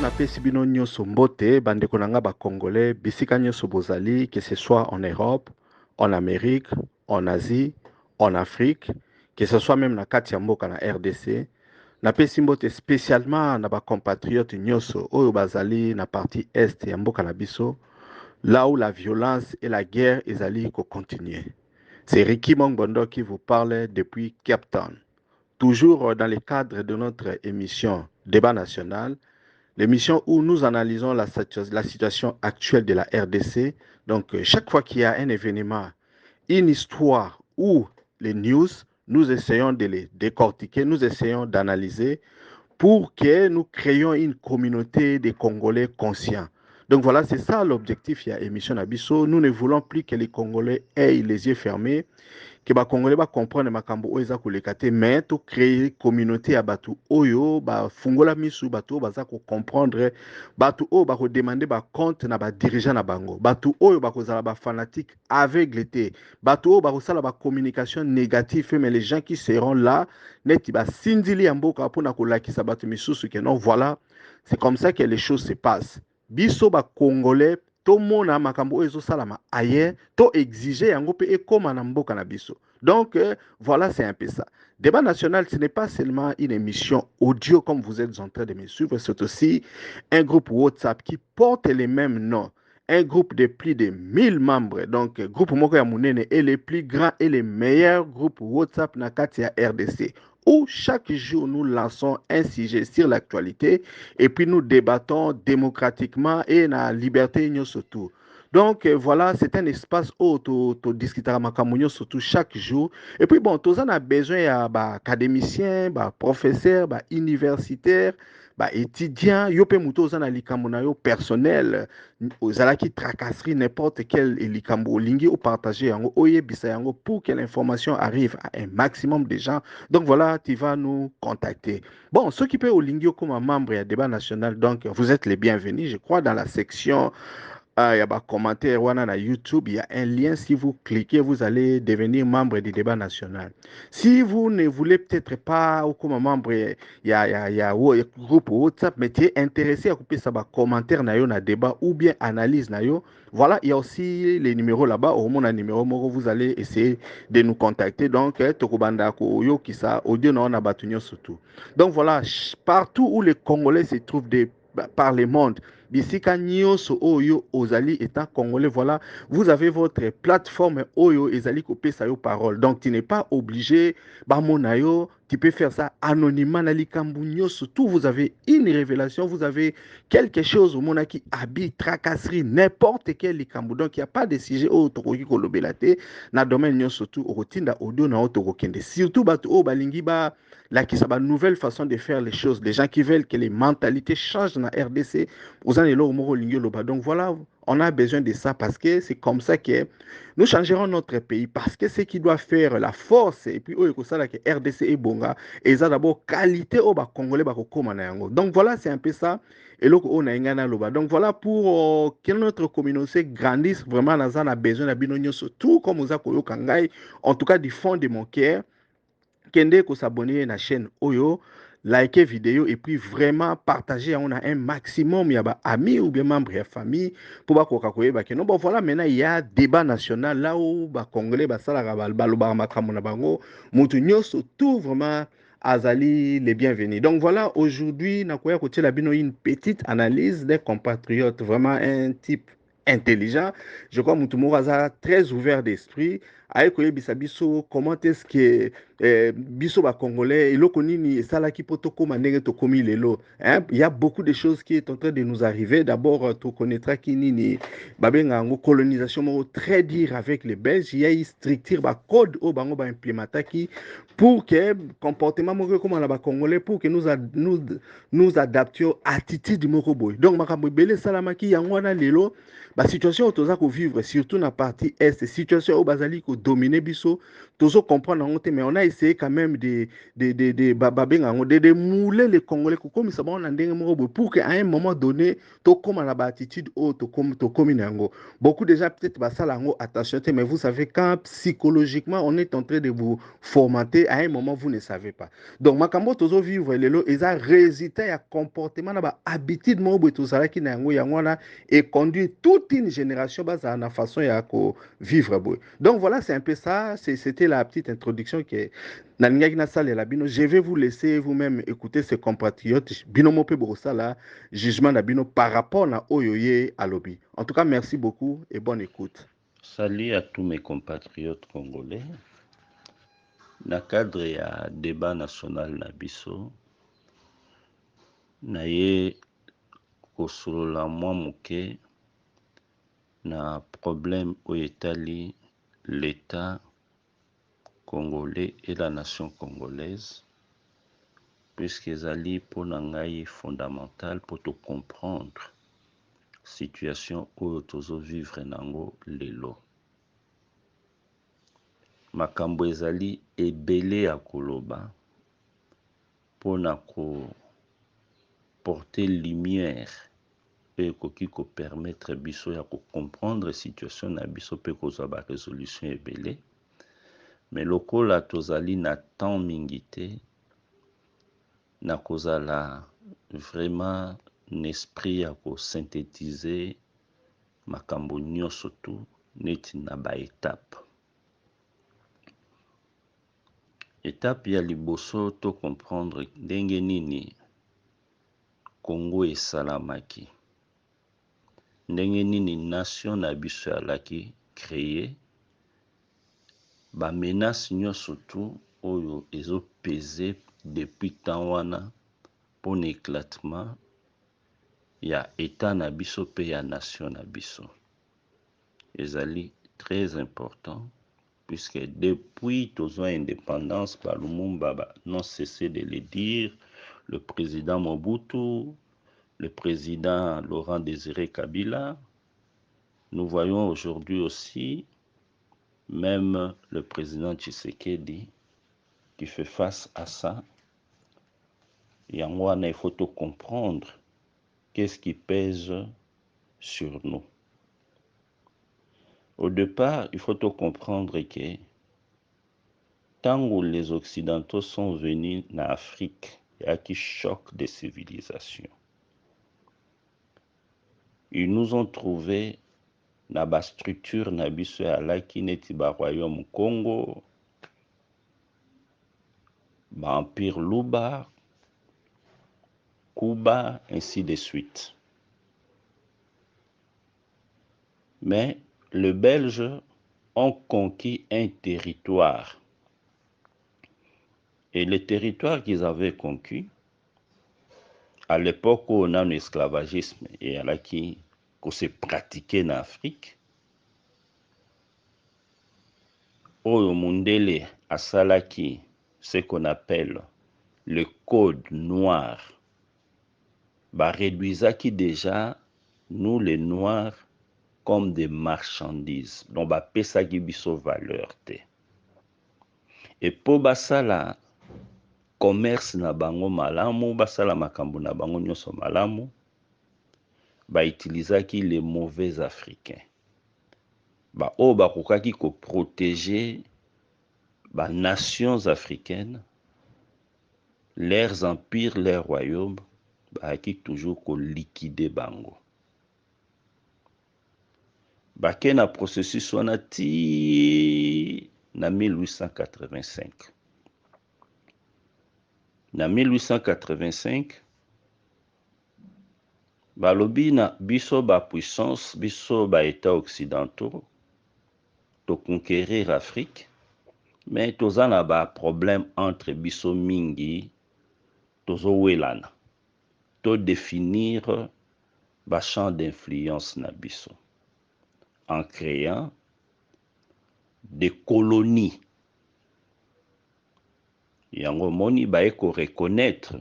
napesi bino nyonso mbote bandeko na nga Congolais bisika nyonso bozali, que ce soit en Europe, en Amérique, en Asie, en Afrique, que ce soit même na kati ya mboka na RDC. Napesi mbote spécialement na compatriotes nyonso oyo bazali na partie est ya mboka na biso, là où la violence et la guerre ezali continuer. C'est Ricky Mongbondo qui vous parle depuis Cape Town. Toujours dans le cadre de notre émission Débat national, l'émission où nous analysons la situation actuelle de la RDC. Donc, chaque fois qu'il y a un événement, une histoire ou les news, nous essayons de les décortiquer, nous essayons d'analyser pour que nous créions une communauté de Congolais conscients. Donc voilà, c'est ça l'objectif de l'émission Nabiso. Nous ne voulons plus que les Congolais aient les yeux fermés, que les Congolais comprennent makambo oeza kolekate, mais to créer communauté à batu oyo ba fungola misu batu baza ko comprendre batu oyo ba ko demander ba compte na ba dirigeant na bango, batu oyo ba ko zala ba fanatique aveugle, batu oyo ba ko sala ba communication négative, mais les gens qui seront là neti ba sindili ya mboka pona ko lakisa batu misusu que non, voilà, c'est comme ça que les choses se passent. Biso ba Congolais to mona makambo ezo salama aye to exiger yango pe ekoma na mboka na biso. Donc voilà, c'est un peu ça. Débat national, ce n'est pas seulement une émission audio comme vous êtes en train de me suivre, c'est aussi un groupe WhatsApp qui porte les mêmes noms. Un groupe de plus de 1000 membres. Donc, groupe Moko ya Munene est le plus grand et le meilleur groupe WhatsApp na kati ya RDC, où chaque jour nous lançons un sujet sur l'actualité et puis nous débattons démocratiquement et na liberté surtout. Donc voilà, c'est un espace où tu discuteras makamunyo surtout chaque jour. Et puis bon, tous on a besoin d'académiciens, professeurs, universitaires, étudiants, yo pe muto ozana likambo na yo personnel, ozala qui tracasserie n'importe quel likambo lingi ou partager yango oyebisa yango pour que l'information arrive à un maximum de gens. Donc voilà, tu vas nous contacter. Bon, ceux qui peuvent au lingi comme un membre à débat national, donc vous êtes les bienvenus, je crois, dans la section. Il y a des commentaires na YouTube, il y a un lien. Si vous cliquez, vous allez devenir membre du débat national. Si vous ne voulez peut-être pas ou comme membre, il y a un groupe WhatsApp, mais tu es intéressé à couper ça, commentaire na yo na débat ou bien analyse na yo. Voilà, il y a aussi les numéros là-bas. Au moins, un numéro, vous allez essayer de nous contacter. Donc, Tokobanda ko yo qui ça audio na on a battu surtout. Donc voilà, partout où les Congolais se trouvent par le monde, bisika nyonso oyo ozali étant congolais, voilà, vous avez votre plateforme oyo ezali kopé sa yo parole. Donc tu n'es pas obligé bamona yo, tu peux faire ça anonymement na likambu nyonso. Tout, vous avez une révélation, vous avez quelque chose au mona qui habite tracasserie n'importe quel likambu. Donc il y a pas de sujet au tokoki kolobelate na domaine nyonso tout rotinda audio na otokokende. Surtout batu o balingi ba la qui sa nouvelle façon de faire les choses, les gens qui veulent que les mentalités changent dans la RDC. Donc voilà, on a besoin de ça parce que c'est comme ça que nous changerons notre pays. Parce que ce qui doit faire la force, et puis la RDC et Bonga, et ça d'abord qualité au Congolais. Donc voilà, c'est un peu ça. Et donc voilà, pour que notre communauté grandisse, vraiment, on a besoin de binonio surtout comme vous avez Kangai, en tout cas du fond de mon cœur. Kende ko s'abonner à la chaîne Oyo, liker vidéo et puis vraiment partager. On a un maximum, il y a amis ou bien membres de la famille pour pas qu'on que non. Bon voilà, maintenant il y a débat national là où les Congolais tout vraiment azali les bienvenus. Donc voilà, aujourd'hui nakoya côté la bino une petite analyse des compatriotes, vraiment un type intelligent. Je crois que Moutoumou très ouvert d'esprit. Comment est-ce que biso ba congolais eloko nini sala ki potoko manenge to komi lelo, il y a beaucoup de choses qui est en train de nous arriver. D'abord tu connaîtras ki nini babenga ngo colonisation mo très dire avec les Belges, il y a une structure ba code au bango ba implémenter qui pour que comportement mo comme la ba congolais pour que nous adaptions attitude moko boy. Donc makambo belé salama ki yango na lelo ba situation toza ko vivre surtout na partie est, situation au bazali ko dominer biso tozo comprendre en mais on a essayer quand même de mouler les Congolais comme ça pour qu'à un moment donné, to comme à la attitude ou to comme nango. Beaucoup déjà peut-être ça lango attention, mais vous savez quand psychologiquement on est en train de vous formater, à un moment vous ne savez pas. Donc makambo tozo vivre lelo eza résultat ya comportement na ba habitude mo bo tozala ki nango yango na et conduire toute une génération basa na façon ya ko vivre boy. Donc voilà, c'est un peu ça, c'était la petite introduction que Nalingaki na salle la bino. Je vais vous laisser vous-même écouter ces compatriotes bino mo pe borosala jugement na bino par rapport na oyoye alobi. En tout cas, merci beaucoup et bonne écoute. Salut à tous mes compatriotes congolais. Na cadre ya débat national na biso, na ye kosolola mwa moke na problème oyo etali l'État congolais et la nation congolaise, puisque ezali mpona ngai fondamental pour te comprendre situation oyo tozo vivre nango lelo. Makambo ezali ebele ya koloba mpona ko porter lumière pe ekoki ko permettre biso ya ko comprendre situation na biso pe kozwa ba résolution ebele. Mais lokola tozali na temps mingi te, na kozala vraiment un esprit ya ko synthétiser makambo nyonso tu neti na ba étape. Étape ya liboso to comprendre ndenge nini Congo esalamaki, ndenge nini nation na biso alaki créé, ba menace nyonso tu oyo ezo peser depuis temps wana pour éclatement ya état na biso pe ya nation na biso. Ezali très important puisque depuis tozo indépendance, par Lumumba non cessé de le dire, le président Mobutu, le président Laurent Désiré Kabila, nous voyons aujourd'hui aussi même le président Tshisekedi qui fait face à ça. Yango il faut comprendre qu'est-ce qui pèse sur nous. Au départ, il faut comprendre que tant que les Occidentaux sont venus en Afrique, il y a un choc de civilisation. Ils nous ont trouvé dans la structure na biso ya laki neti ba royaume Congo, ba empire Luba, Cuba, ainsi de suite. Mais les Belges ont conquis un territoire. Et le territoire qu'ils avaient conquis, à l'époque où on a un esclavagisme et à la qui se pratiquait en Afrique, Oyo Mundele asalaki ce qu'on appelle le code noir, réduisaki déjà nous les noirs comme des marchandises, donc pesaki biso valeur te. Et po basala commerce na bango malamu, basala makambo na bango nyonso malamu, utilisaki les mauvais africains. Oyo bakokaki ko protéger nations africaines, leurs empires, leurs royaumes, qui toujours ko liquider bango. Bake na processus wana ti na 1885. Na 1885, balobi na biso puissance, biso états occidentaux, to conquérir Afrique, mais toza na problème entre biso mingi, tozo welana, to définir champ d'influence na biso, en créant des colonies. Yango moni ko reconnaître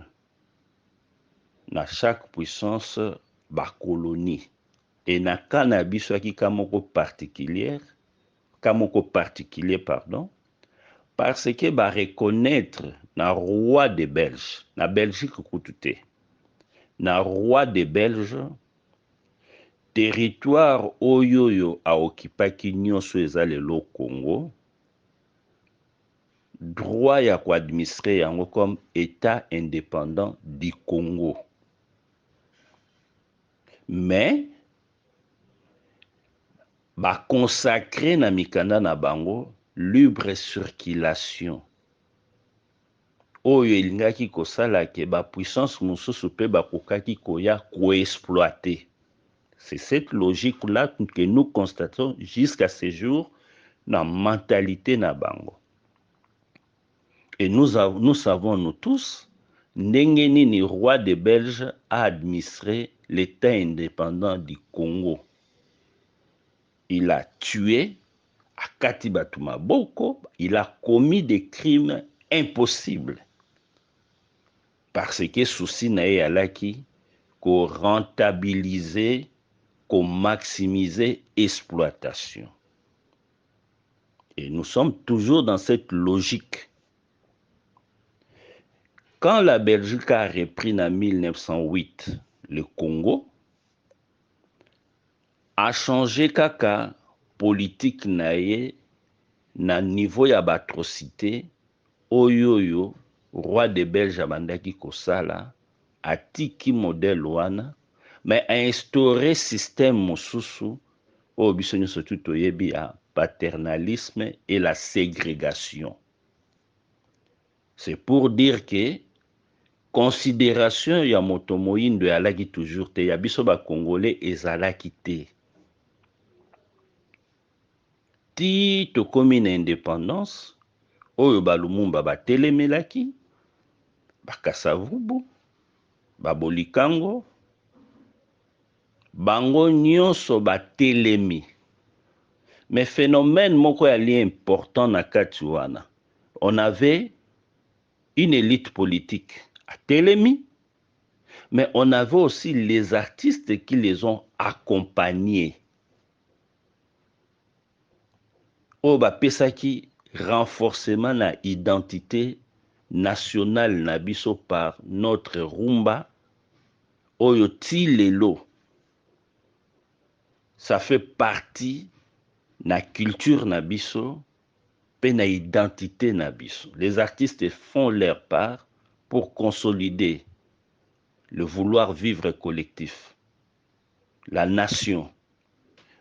na chaque puissance colonie. Et na kana biso ki kamoko particulier, pardon, parce que va reconnaître na roi des Belges, na Belgique kutute, na roi des Belges, territoire oyoyo a occupaki nyonso eza lelo Congo, droit ya ko administrer yango comme état indépendant du Congo. Mais ba consacré na mikanda na bango libre circulation. Oyo elingaki kosala ke ba puissance mosusu pe bakokaki koya ko-exploiter. C'est cette logique-là que nous constatons jusqu'à ce jour dans la mentalité na bango. Et nous savons nous tous, ndenge nini roi des Belges a administré l'État indépendant du Congo. Il a tué Akati Batuma Boko, il a commis des crimes impossibles. Parce que souci nae alaki ko rentabiliser, ko maximiser exploitation. Et nous sommes toujours dans cette logique. Quand la Belgique a repris en 1908 le Congo, a changé kaka politique nae na niveau ya batrocité oyoyo roi de Belge abandaki kosala atiki modèle wana mais a instauré système mosusu oyo biso nyonso tu toyebi ya paternalisme et la ségrégation. C'est pour dire que considération ya moto moyindo yalaki toujours te ya biso ba congolais ezalaki te. Ti tokomi na indépendance oyo ba Lumumba batelemelaki bakasavubu babolikango bango nyonso batelemi. Mais phénomène moko ya li important na kati wana, on avait une élite politique à Télémi, mais on avait aussi les artistes qui les ont accompagnés. Oba pesaki renforcement na identité nationale na biso par notre rumba oyo ti lelo. Ça fait partie na culture na biso pe na identité na biso. Les artistes font leur part pour consolider le vouloir vivre collectif, la nation.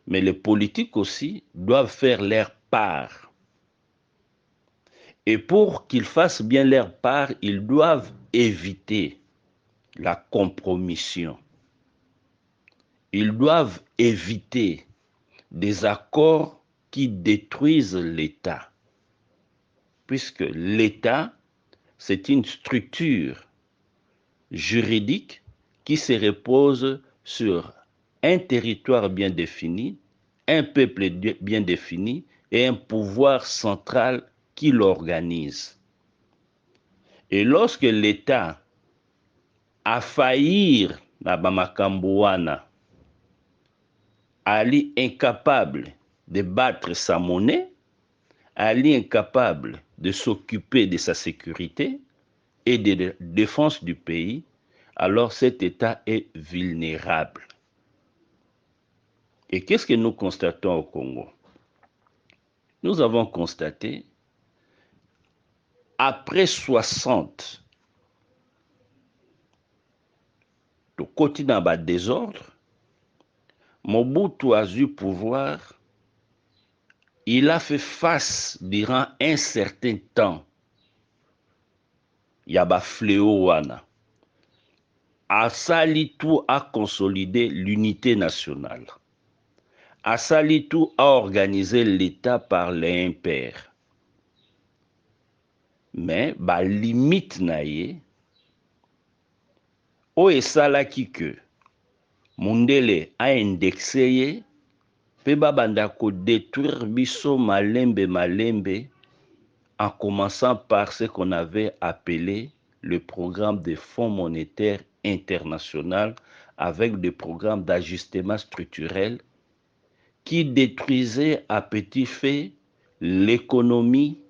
Mais les politiques aussi doivent faire leur part. Et pour qu'ils fassent bien leur part, ils doivent éviter la compromission. Ils doivent éviter des accords qui détruisent l'État. Puisque l'État, c'est une structure juridique qui se repose sur un territoire bien défini, un peuple bien défini et un pouvoir central qui l'organise. Et lorsque l'État a failli na bamakambo wana, Ali incapable de battre sa monnaie, Ali incapable de s'occuper de sa sécurité et de la défense du pays, alors cet État est vulnérable. Et qu'est-ce que nous constatons au Congo? Nous avons constaté, après 60, le quotidien bas désordre, Mobutu a eu pouvoir, il a fait face durant un certain temps. Yaba fléau wana. Asali tout a consolidé l'unité nationale. Asali tout a organisé l'État par les impairs. Mais ba limite naye o esalaki que Mundele a indexé pe babanda ko détruire biso malembe en commençant par ce qu'on avait appelé le programme de Fonds monétaire international avec des programmes d'ajustement structurel qui détruisaient à petit feu l'économie,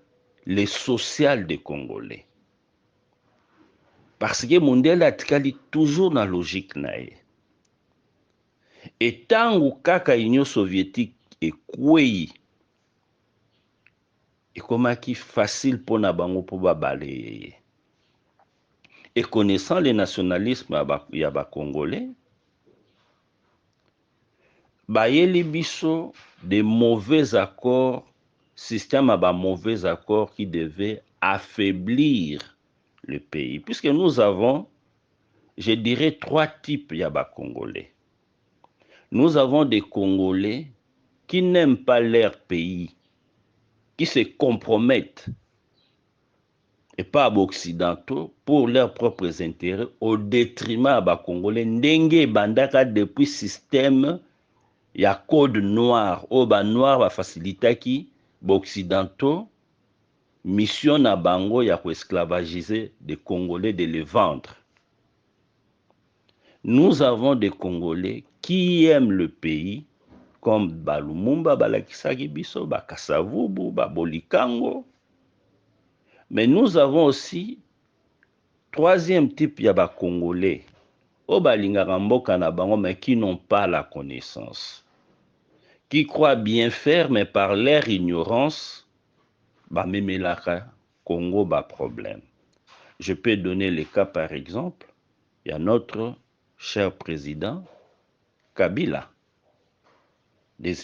le social des Congolais. Parce que Mondele atikali toujours na logique nae. Et tangu kaka Union soviétique ekwei, ekomaki facile pour na bango po babale. Et connaissant le nationalisme ya ba Congolais, bayeli biso de mauvais accords, système à ba mauvais accords qui devait affaiblir le pays. Puisque nous avons, je dirais, trois types ya ba Congolais. Nous avons des Congolais qui n'aiment pas leur pays, qui se compromettent, et pas occidentaux, pour leurs propres intérêts, au détriment des Congolais. Ndenge bandaka depuis système, il y a code noir, au ba noir va faciliter qui, occidentaux, mission na bango ya ko esclavagiser des Congolais, de les vendre. Nous avons des Congolais qui aiment le pays, comme Balumumba, Balakisaki Biso, Bakasavubu, Bolikango. Mais nous avons aussi troisième type ya ba Congolais, au balingaka mboka na bango, mais qui n'ont pas la connaissance, qui croient bien faire, mais par leur ignorance, memelaka Congo ba problème. Je peux donner le cas par exemple, il y a notre cher président Kabila,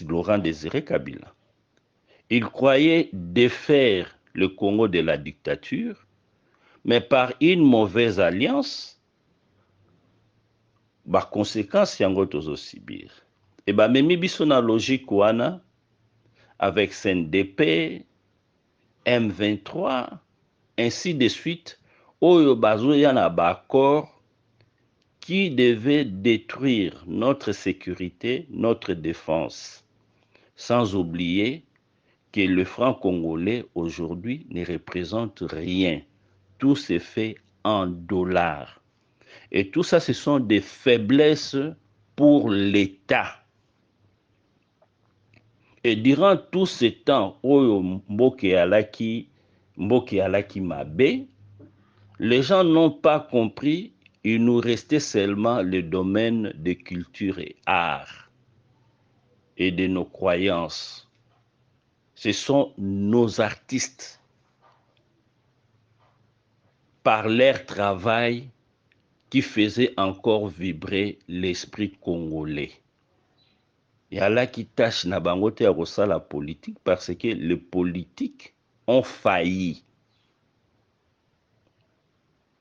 Laurent Désiré Kabila. Il croyait défaire le Congo de la dictature, mais par une mauvaise alliance, conséquence yango tozo subir. Et memi biso na logique wana avec CNDP, M23, ainsi de suite, oyo bazoya na accord qui devait détruire notre sécurité, notre défense, sans oublier que le franc congolais aujourd'hui ne représente rien. Tout se fait en dollars. Et tout ça, ce sont des faiblesses pour l'État. Et durant tout ce temps, Mboke Alaki Mabe, les gens n'ont pas compris, il nous restait seulement le domaine de culture et art et de nos croyances. Ce sont nos artistes, par leur travail, qui faisaient encore vibrer l'esprit congolais. Il y a là qui tâche na bangote à la politique parce que les politiques ont failli.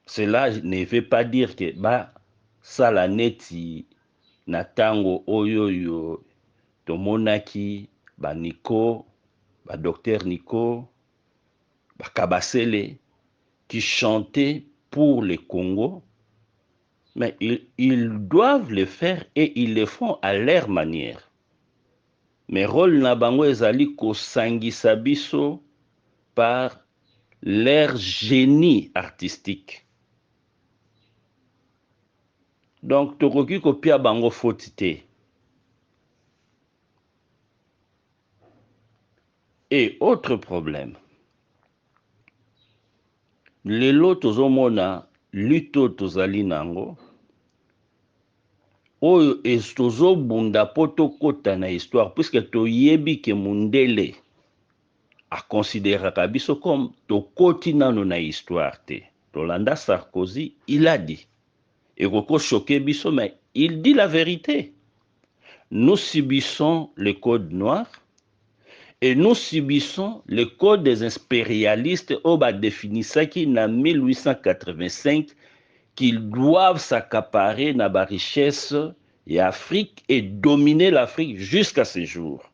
Cela ne veut pas dire que ça la neti natango oyoyo tomonaki Nico, docteur Nico, Kabasele qui chantaient pour le Congo, mais ils doivent le faire et ils le font à leur manière. Mais rôle na bango ezali ko sangisa biso par leur génie artistique. Donc tokoki kopia bango fotité. Et autre problème, lelo tozomona luto tozali nango oyo tozobunda po tokota na histoire, puisque toyebi ke Mundele aconsidéraka biso comme tokoti nano na histoire te. Tolanda Sarkozy, il a dit, et koko choqué biso, mais il dit la vérité. Nous subissons le code noir et nous subissons le code des impérialistes au définissaki na 1885 qu'ils doivent s'accaparer na ba richesse et Afrique et dominer l'Afrique jusqu'à ce jour.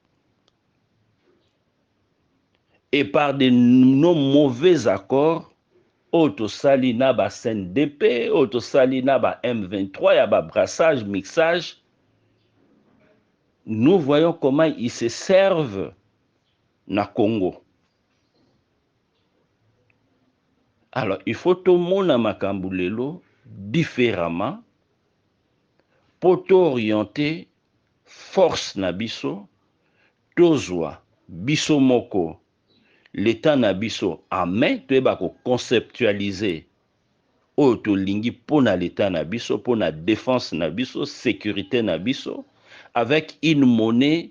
Et par nos mauvais accords, autosali na ba CNDP, autosali na ba M23, ya ba brassage, mixage, nous voyons comment ils se servent na Congo. Alors, il faut tout le monde makambu lelo différemment pour orienter force na biso, tozwa biso moko l'état na biso en main toyeba ko conceptualiser oyo tolingi pona l'état na biso, pona défense na biso, sécurité na biso, avec une monnaie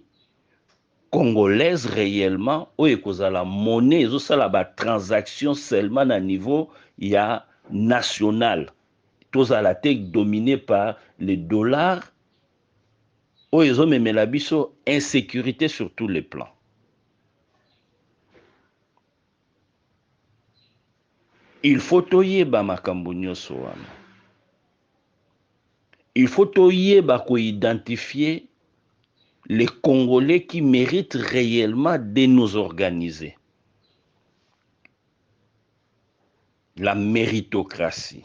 congolaise réellement oyo ekozala monnaie ezosala ba transaction seulement na niveau ya national, tozala te dominé par les dollars oyo ezomemela biso insécurité sur tous les plans. Il faut toyeba makambo nyonso wana. Il faut toyeba ko identifier les Congolais qui méritent réellement de nous organiser. La méritocratie.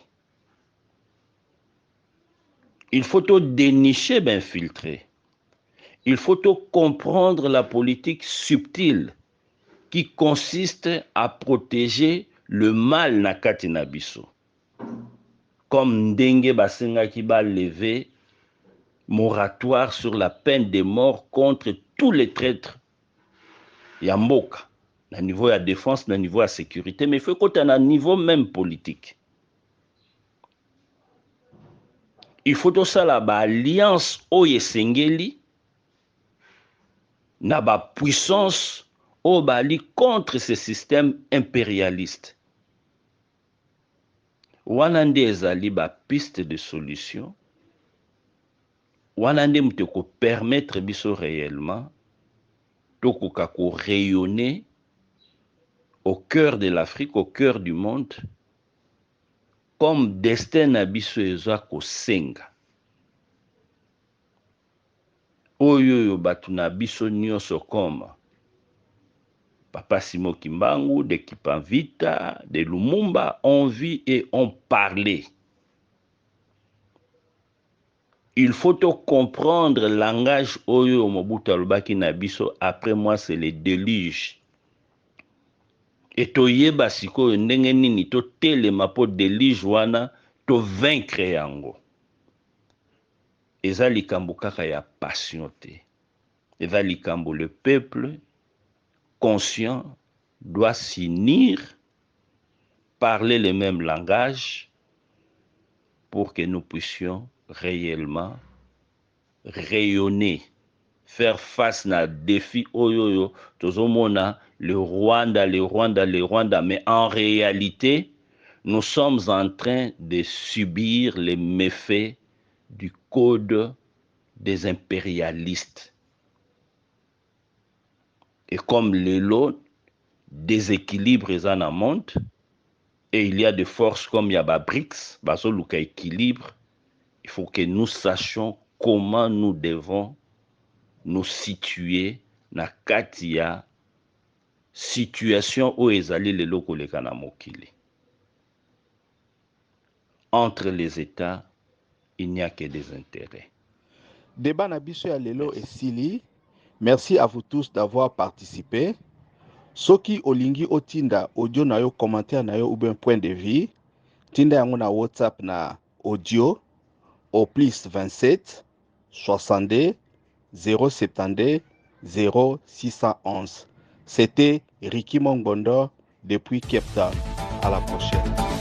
Il faut tout dénicher, ben filtrer. Il faut tout comprendre la politique subtile qui consiste à protéger le mal na kati na biso. Comme ndenge basenga ki ba lever moratoire sur la peine de mort contre tous les traîtres ya mboka, na niveau ya défense, na niveau ya sécurité, mais il faut qu'on à niveau même politique. Il faut tout ça là ba alliance oyo esengeli na ba puissance oyo bali contre ce système impérialiste. Wana nde ezali ba piste de solution. Wana nde mte ko permettre biso réellement tokoka ko rayonner au cœur de l'Afrique, au cœur du monde, comme destin na biso eza ko senga. Oyo batu na biso nyonso comme Papa Simon Kimbangu, de Kipanvita, de Lumumba ont vu et ont parlé. Il faut comprendre le langage oyo Mobutu alobaki na biso, après moi c'est le déluge. Et toyeba sikoyo ndenge nini to telema po déluge wana to vaincre yango. Eza likambo kaka ya passion te. Eza likambo le peuple conscient doit s'unir, parler le même langage pour que nous puissions réellement rayonner, faire face à défi oyoyo tozomona le Rwanda, mais en réalité nous sommes en train de subir les méfaits du code des impérialistes. Et comme l'élo déséquilibre en un monde, et il y a des forces comme Yaba BRICS, Basoluka équilibre, il faut que nous sachions comment nous devons nous situer na katia situation où ezali les locaux les kanamokili. Entre les États, il n'y a que des intérêts. Débat Nabiso ya lelo esili. Merci à vous tous d'avoir participé. Soki olingi otinda audio na yo, commentaire na yo ou bien point de vue, tinda yango na WhatsApp na audio au plus 27 62 072 0611. C'était Ricky Mongondo depuis Cape Town. À la prochaine.